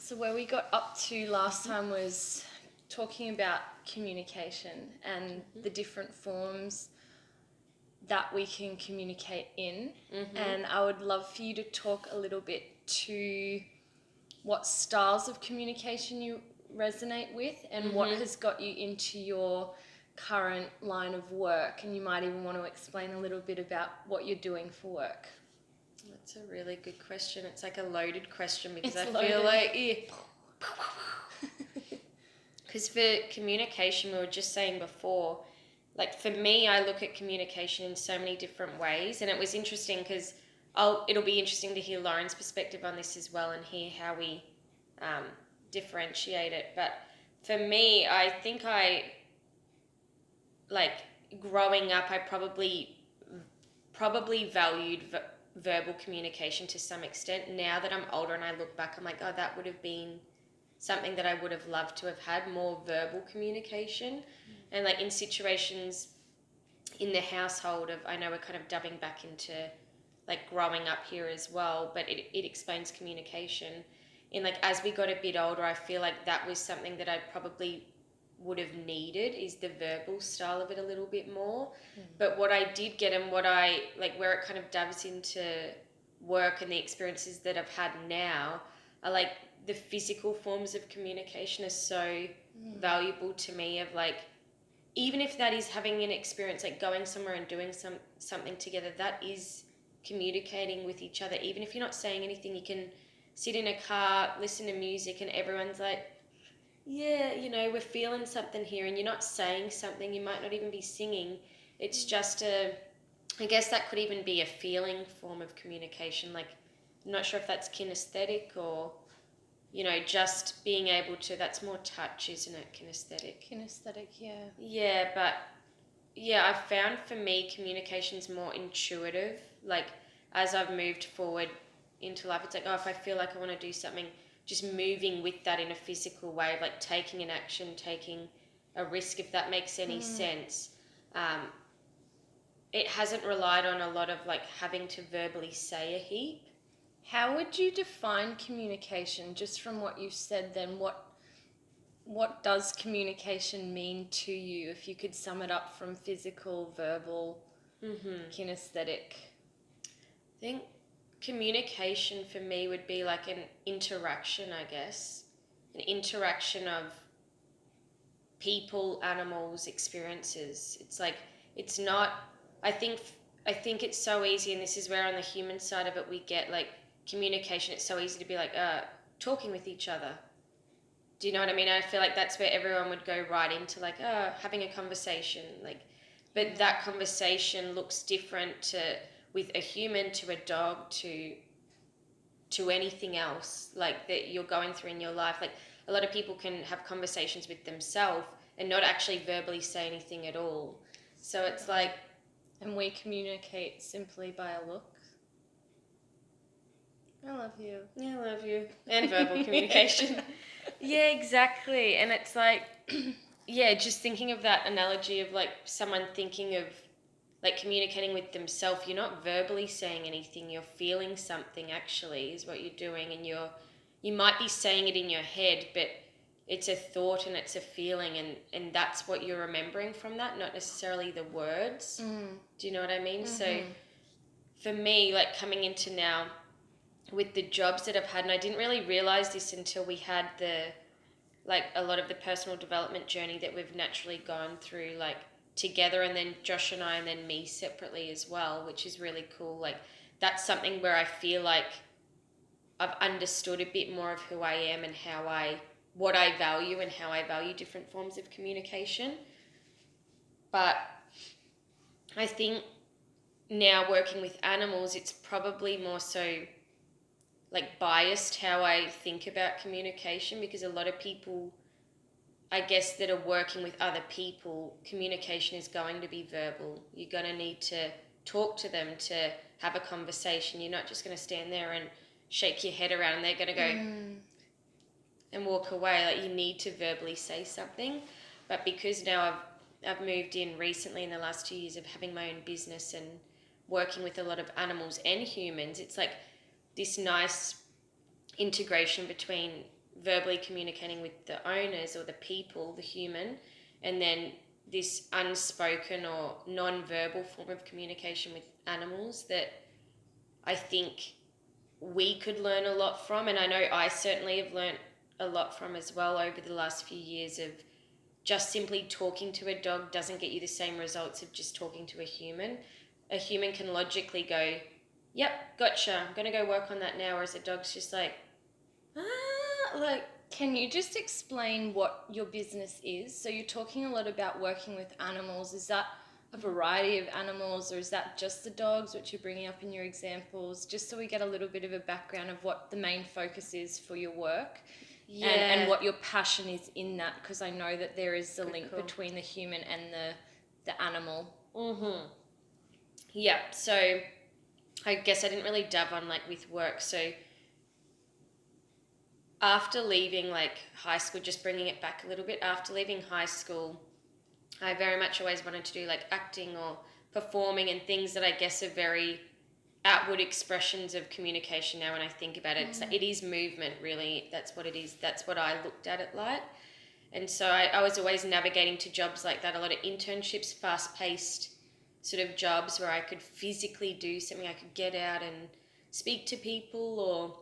So where we got up to last time was talking about communication and the different forms that we can communicate in. And I would love for you to talk a little bit to what styles of communication you resonate with and what has got you into your current line of work. And you might even want to explain a little bit about what you're doing for work. That's a really good question. It's like a loaded question because It's I loaded. feel like... Because for communication, we were just saying before, like for me, I look at communication in so many different ways. And it was interesting because it'll be interesting to hear Lauren's perspective on this as well and hear how we differentiate it. But for me, I think growing up, I probably valued verbal communication to some extent. Now that I'm older and I look back, I'm like, oh, that would have been something that I would have loved to have had, more verbal communication. And like in situations in the household of, I know we're kind of dubbing back into like growing up here as well, but it explains communication. In like, as we got a bit older, I feel like that was something that I probably would have needed, is the verbal style of it a little bit more. But what I did get, and what I like, where it kind of dives into work and the experiences that I've had now, are like the physical forms of communication are so valuable to me. Of like, even if that is having an experience, like going somewhere and doing something together, that is communicating with each other. Even if you're not saying anything, you can sit in a car, listen to music, and everyone's like, yeah, you know, we're feeling something here, and you're not saying something, you might not even be singing. It's just I guess that could even be a feeling form of communication. Like, I'm not sure if that's kinesthetic or, you know, just being able to, that's more touch, isn't it? Kinesthetic, yeah. Yeah, but yeah, I've found for me communication's more intuitive. Like, as I've moved forward into life, it's like, oh, if I feel like I want to do something, just moving with that in a physical way, of like taking an action, taking a risk, if that makes any sense. It hasn't relied on a lot of like having to verbally say a heap. How would you define communication, just from what you've said then? What does communication mean to you, if you could sum it up from physical, verbal, kinesthetic? I think communication for me would be like an interaction, I guess. An interaction of people, animals, experiences. It's like, it's not, I think it's so easy, and this is where on the human side of it we get like communication, it's so easy to be like talking with each other. Do you know what I mean? I feel like that's where everyone would go right into like having a conversation, like, but that conversation looks different with a human, to a dog, to anything else like that you're going through in your life. Like, a lot of people can have conversations with themselves and not actually verbally say anything at all. So it's like, and we communicate simply by a look. I love you. Yeah, I love you. And verbal communication. Yeah, exactly. And it's like, yeah, just thinking of that analogy of like someone thinking of like communicating with themselves. You're not verbally saying anything, you're feeling something actually is what you're doing, and you might be saying it in your head, but it's a thought and it's a feeling, and that's what you're remembering from that, not necessarily the words. Do you know what I mean? So for me, like coming into now with the jobs that I've had, and I didn't really realize this until we had like a lot of the personal development journey that we've naturally gone through, like together, and then Josh and I, and then me separately as well, which is really cool. Like, that's something where I feel like I've understood a bit more of who I am and what I value and how I value different forms of communication. But I think now working with animals, it's probably more so like biased how I think about communication, because a lot of people, I guess, that are working with other people, communication is going to be verbal. You're going to need to talk to them to have a conversation. You're not just going to stand there and shake your head around and they're going to go and walk away. Like, you need to verbally say something. But because now I've moved in recently in the last 2 years of having my own business and working with a lot of animals and humans, it's like this nice integration between verbally communicating with the owners or the people, the human, and then this unspoken or non-verbal form of communication with animals that I think we could learn a lot from, and I know I certainly have learnt a lot from as well over the last few years of just simply talking to a dog doesn't get you the same results of just talking to a human. A human can logically go, yep, gotcha, I'm going to go work on that now, whereas a dog's just like, like, can you just explain what your business is? So you're talking a lot about working with animals. Is that a variety of animals, or is that just the dogs, which you're bringing up in your examples? Just so we get a little bit of a background of what the main focus is for your work. yeah. And what your passion is in that, because I know that there is a link cool. between the human and the animal. Mm-hmm. Yeah, so I guess I didn't really dove on like with work. So after leaving like high school, just bringing it back a little bit, after leaving high school, I very much always wanted to do like acting or performing and things that I guess are very outward expressions of communication now when I think about it. It is movement, really. That's what it is. That's what I looked at it like. And so I was always navigating to jobs like that, a lot of internships, fast-paced sort of jobs where I could physically do something. I could get out and speak to people or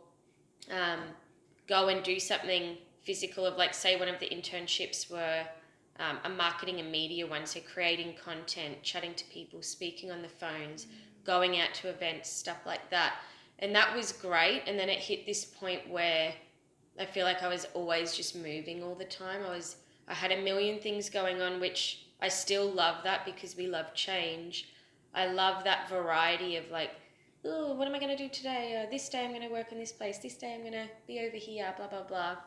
go and do something physical of, like, say one of the internships were a marketing and media one, so creating content, chatting to people, speaking on the phones, going out to events, stuff like that. And that was great. And then it hit this point where I feel like I was always just moving all the time. I had a million things going on, which I still love that because we love change. I love that variety of like, oh, what am I going to do today? This day I'm going to work in this place. This day I'm going to be over here, blah, blah, blah.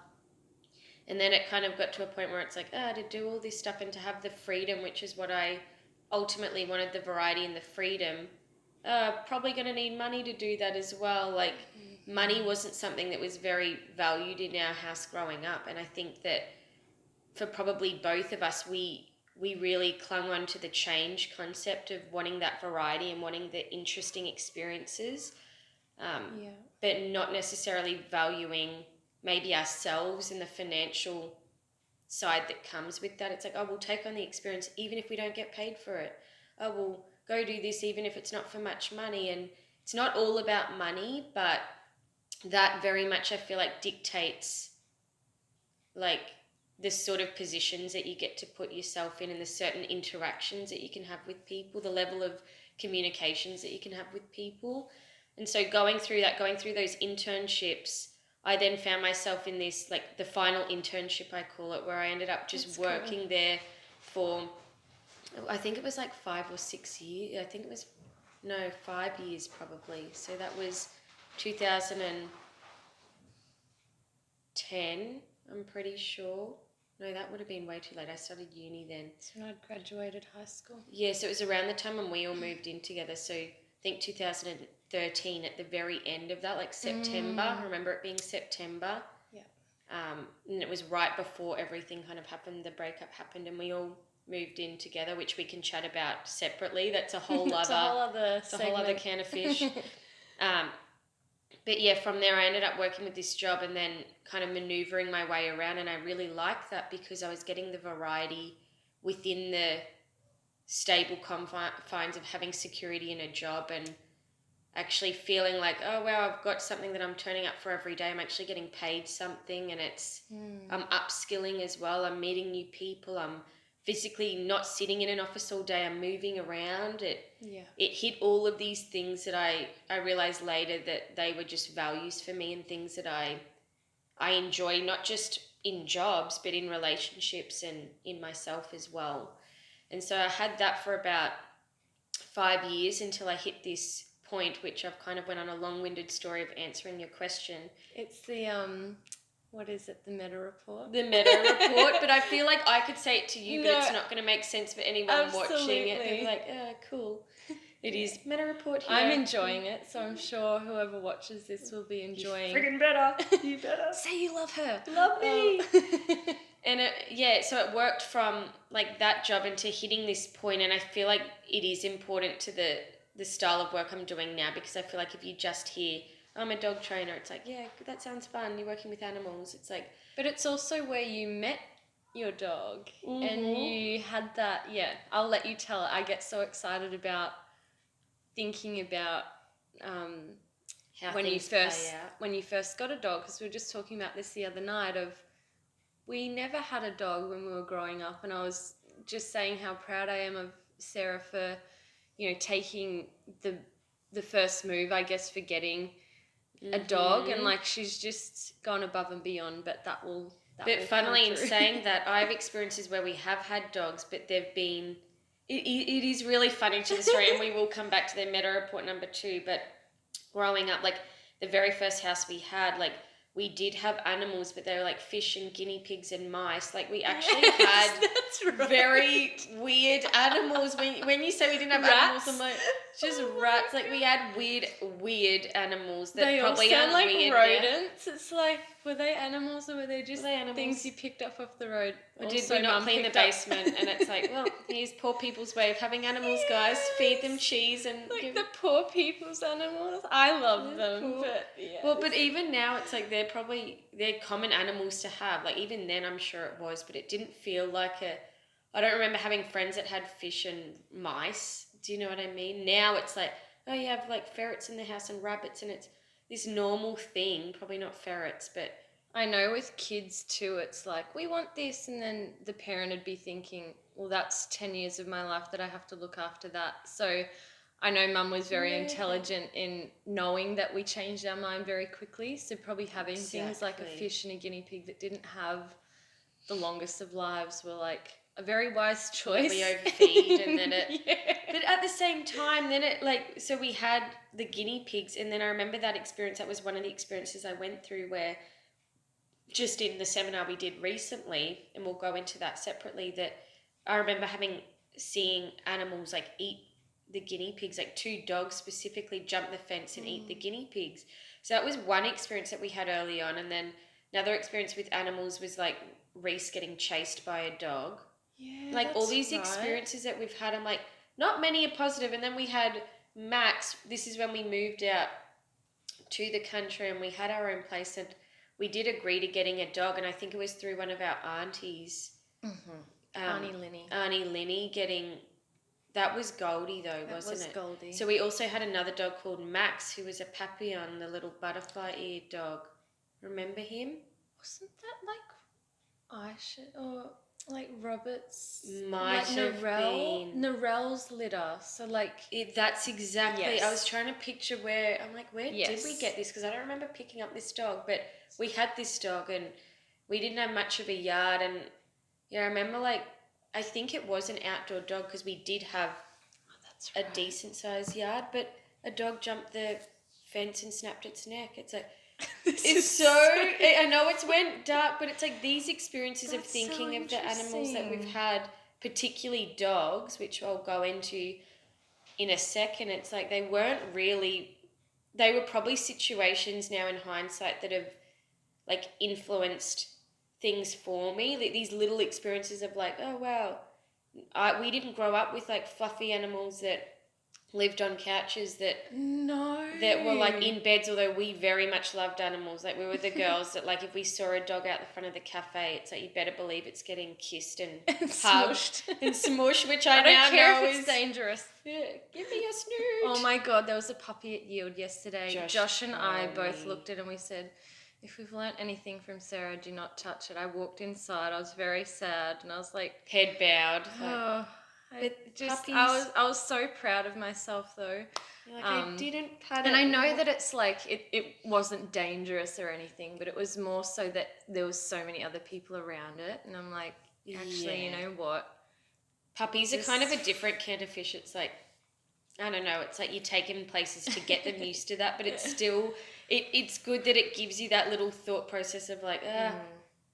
And then it kind of got to a point where it's like, to do all this stuff and to have the freedom, which is what I ultimately wanted, the variety and the freedom. Probably going to need money to do that as well. Like, money wasn't something that was very valued in our house growing up. And I think that for probably both of us, we really clung on to the change concept of wanting that variety and wanting the interesting experiences, but not necessarily valuing maybe ourselves and the financial side that comes with that. It's like, we'll take on the experience even if we don't get paid for it. We'll go do this even if it's not for much money. And it's not all about money, but that very much I feel like dictates like the sort of positions that you get to put yourself in and the certain interactions that you can have with people, the level of communications that you can have with people. And so going through those internships, I then found myself in this, like the final internship I call it, where I ended up just working there for, I think it was like 5 or 6 years. I think it was, 5 years probably. So that was 2010, I'm pretty sure. No, that would have been way too late. I started uni then. So when I'd graduated high school. Yeah, so it was around the time when we all moved in together. So I think 2013 at the very end of that, like September. I remember it being September. Yeah. And it was right before everything kind of happened, the breakup happened, and we all moved in together, which we can chat about separately. That's a whole other can of fish. But yeah, from there I ended up working with this job and then kind of maneuvering my way around, and I really liked that because I was getting the variety within the stable confines of having security in a job and actually feeling like, oh wow, I've got something that I'm turning up for every day. I'm actually getting paid something, and it's I'm upskilling as well. I'm meeting new people. I'm physically not sitting in an office all day. I'm moving around. It hit all of these things that I realized later that they were just values for me and things that I enjoy, not just in jobs, but in relationships and in myself as well. And so I had that for about 5 years until I hit this point, which I've kind of went on a long-winded story of answering your question. It's the what is it? The meta report. The meta report, but I feel like I could say it to you, but it's not going to make sense for anyone watching it. They're like, cool. It is meta report here. I'm enjoying it, so I'm sure whoever watches this will be enjoying. You're friggin' better. You better. Say you love her. Love me. And so it worked from like that job into hitting this point, and I feel like it is important to the style of work I'm doing now, because I feel like if you just hear, I'm a dog trainer. It's like, yeah, that sounds fun. You're working with animals. It's like... But it's also where you met your dog and you had that, I'll let you tell it. I get so excited about thinking about how when things play out. when you first got a dog, because we were just talking about this the other night of we never had a dog when we were growing up, and I was just saying how proud I am of Sarah for, taking the first move, I guess, for getting a dog, and like she's just gone above and beyond, but that will funnily, in saying that, I have experiences where we have had dogs, but they've been... It is really funny to the story, and we will come back to the meta report number 2, but growing up, like the very first house we had, like we did have animals, but they were like fish and guinea pigs and mice. Like we actually had very weird animals. When you say we didn't have animals, I'm like, just rats. Like we had weird animals that they probably all sound aren't like weird rodents. Now. It's like, were they animals or were they just animals? Things you picked up off the road? Or did we not clean the basement? And it's like, well, here's poor people's way of having animals, guys. Feed them cheese and like the poor people's animals. I love them, but yeah. Well, but even now, it's like they're common animals to have. Like even then, I'm sure it was, but it didn't feel like a... I don't remember having friends that had fish and mice. Do you know what I mean? Now it's like, oh, you have like ferrets in the house and rabbits, and it's this normal thing. Probably not ferrets, but... I know with kids too, it's like, we want this, and then the parent would be thinking, well, that's 10 years of my life that I have to look after that. So I know Mum was very intelligent in knowing that we changed our mind very quickly, so probably having things like a fish and a guinea pig that didn't have the longest of lives were like a very wise choice. We overfeed and then it... But at the same time, then it like... So we had the guinea pigs, and then I remember that experience. That was one of the experiences I went through where... just in the seminar we did recently, and we'll go into that separately, that I remember seeing animals like eat the guinea pigs, like 2 dogs specifically jump the fence and eat the guinea pigs. So that was one experience that we had early on, and then another experience with animals was like Reese getting chased by a dog. Yeah, like all these experiences that we've had, I'm like, not many are positive. And then we had Max. This is when we moved out to the country and we had our own place, and we did agree to getting a dog, and I think it was through one of our aunties. Auntie Linny getting... That was Goldie though, wasn't it? Goldie. So we also had another dog called Max, who was a papillon, the little butterfly-eared dog. Remember him? Wasn't that like Aisha or like Robert's? Might have been. Narelle's litter. So like... that's exactly... Yes. I was trying to picture where... I'm like, where did we get this? Because I don't remember picking up this dog, but we had this dog and we didn't have much of a yard, and I remember like... I think it was an outdoor dog because we did have a decent sized yard, but a dog jumped the fence and snapped its neck. It's like, I know it's went dark, but it's like these experiences of thinking of the animals that we've had, particularly dogs, which I'll go into in a second. It's like they were probably situations now in hindsight that have like influenced things for me, like these little experiences of like, oh wow, we didn't grow up with like fluffy animals that lived on couches that were like in beds, although we very much loved animals. Like we were the girls that like if we saw a dog out the front of the cafe, it's like you better believe it's getting kissed and hugged and smushed, which I now don't care know if it's dangerous. Yeah, give me your snoot. Oh my god, there was a puppy at Yield yesterday. Josh and I both looked at it and we said, if we've learnt anything from Sarah, do not touch it. I walked inside. I was very sad, and I was like, head bowed. I was so proud of myself though. Like, I didn't cut it. And I know that it's like it wasn't dangerous or anything, but it was more so that there was so many other people around it, and I'm like, actually, you know what? Puppies are kind of a different kind of fish. It's like, I don't know, it's like you take them places to get them used to that, but it's still, it's good that it gives you that little thought process of like,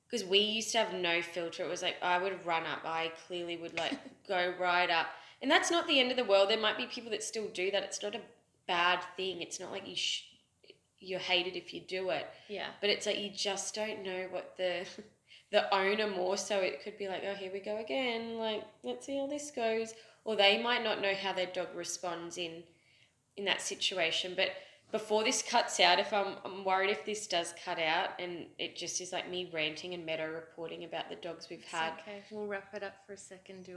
because we used to have no filter. It was like, I would run up. I clearly would like go right up. And that's not the end of the world. There might be people that still do that. It's not a bad thing. It's not like you're hated if you do it. Yeah. But it's like you just don't know what the owner more so. It could be like, oh, here we go again. Like, let's see how this goes. Or they might not know how their dog responds in that situation. But before this cuts out, if I'm worried if this does cut out and it just is like me ranting and meta reporting about the dogs we've had. Okay, we'll wrap it up for a second,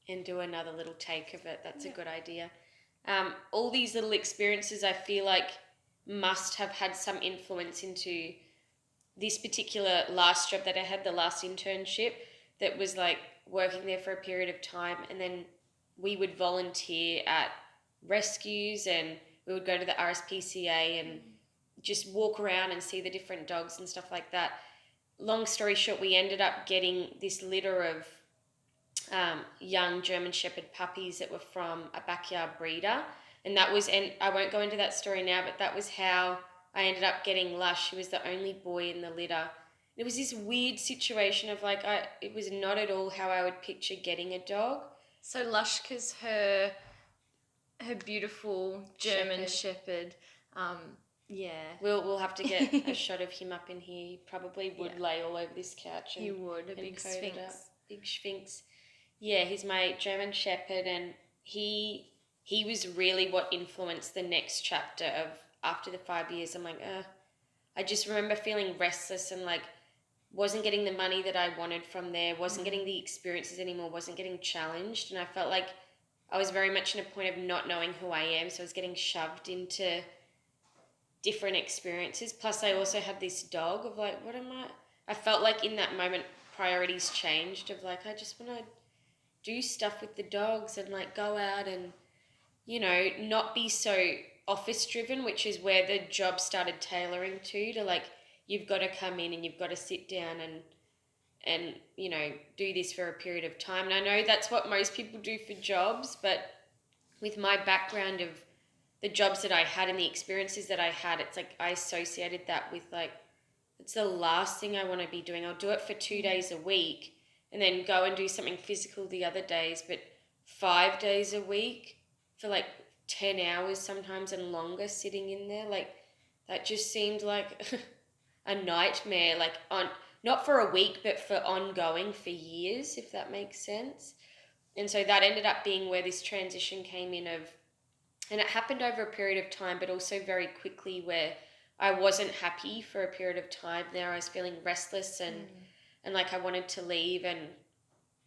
and do another little take of it. That's a good idea. All these little experiences I feel like must have had some influence into this particular last job that I had, the last internship, that was like working there for a period of time, and then we would volunteer at rescues and we would go to the RSPCA and just walk around and see the different dogs and stuff like that. Long story short, we ended up getting this litter of young German Shepherd puppies that were from a backyard breeder. And I won't go into that story now, but that was how I ended up getting Lush. He was the only boy in the litter. It was this weird situation of like, it was not at all how I would picture getting a dog. So Lushka's her beautiful German Shepherd. Yeah. We'll have to get a shot of him up in here. He probably would lay all over this couch. He would, a big sphinx. Big sphinx. Yeah, he's my German Shepherd, and he was really what influenced the next chapter of after the 5 years. I'm like, I just remember feeling restless and like wasn't getting the money that I wanted from there, wasn't getting the experiences anymore, wasn't getting challenged, and I felt like I was very much in a point of not knowing who I am, so I was getting shoved into different experiences. Plus I also had this dog of like, what am I felt like in that moment priorities changed of like, I just want to do stuff with the dogs and like go out and, you know, not be so office driven, which is where the job started tailoring to like, you've got to come in and you've got to sit down and you know, do this for a period of time. And I know that's what most people do for jobs, but with my background of the jobs that I had and the experiences that I had, it's like I associated that with like, it's the last thing I want to be doing. I'll do it for 2 days a week and then go and do something physical the other days, but 5 days a week for like 10 hours sometimes and longer sitting in there, like that just seemed like a nightmare, like not for a week, but for ongoing for years, if that makes sense. And so that ended up being where this transition came in of, and it happened over a period of time, but also very quickly where I wasn't happy for a period of time there. I was feeling restless and like I wanted to leave. And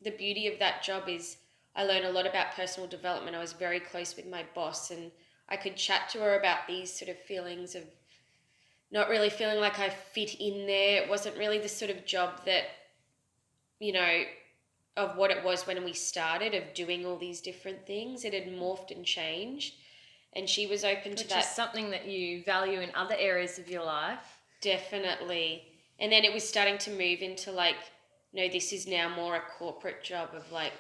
the beauty of that job is I learned a lot about personal development. I was very close with my boss and I could chat to her about these sort of feelings of not really feeling like I fit in there. It wasn't really the sort of job that, you know, of what it was when we started, of doing all these different things. It had morphed and changed. And she was open to that. Which is something that you value in other areas of your life. Definitely. And then it was starting to move into like, no, this is now more a corporate job of like,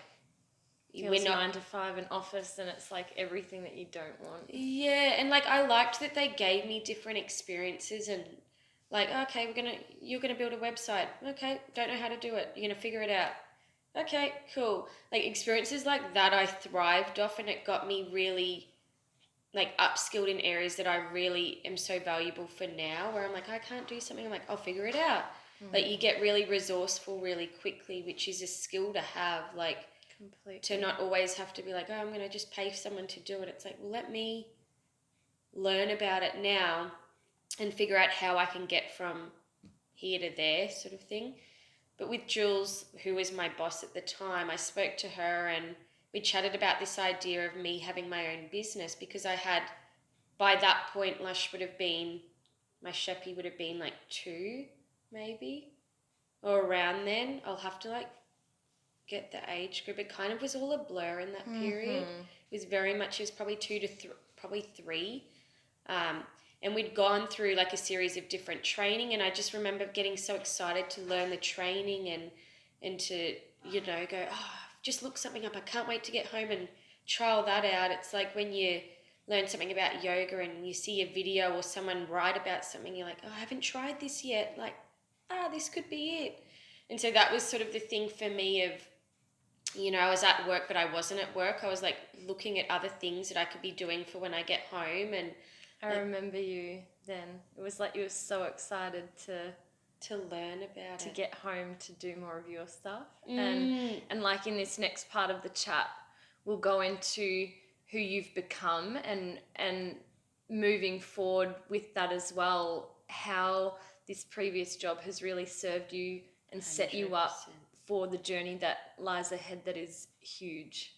we're not 9 to 5 in office and it's like everything that you don't want. Yeah, and like I liked that they gave me different experiences and like, okay, you're gonna build a website. Okay, don't know how to do it. You're gonna figure it out. Okay, cool. Like experiences like that I thrived off, and it got me really like upskilled in areas that I really am so valuable for now, where I'm like, I can't do something, I'm like, I'll figure it out. Like you get really resourceful really quickly, which is a skill to have, like completely. To not always have to be like, oh, I'm going to just pay someone to do it. It's like, well, let me learn about it now and figure out how I can get from here to there sort of thing. But with Jules, who was my boss at the time, I spoke to her and we chatted about this idea of me having my own business, because I had, by that point, Lush would have been, my Sheppy would have been like 2 maybe, or around then. I'll have to like get the age group. It kind of was all a blur in that period. It was very much, it was probably 2 to probably 3. And we'd gone through like a series of different training, and I just remember getting so excited to learn the training and to, you know, go, oh, I've just looked something up. I can't wait to get home and trial that out. It's like when you learn something about yoga and you see a video or someone write about something, you're like, oh, I haven't tried this yet. Like, this could be it. And so that was sort of the thing for me of, you know, I was at work, but I wasn't at work. I was like looking at other things that I could be doing for when I get home. And I remember you then. It was like you were so excited to learn about to get home to do more of your stuff. And like in this next part of the chat, we'll go into who you've become and moving forward with that as well, how this previous job has really served you and set you up 100%. for the journey that lies ahead that is huge.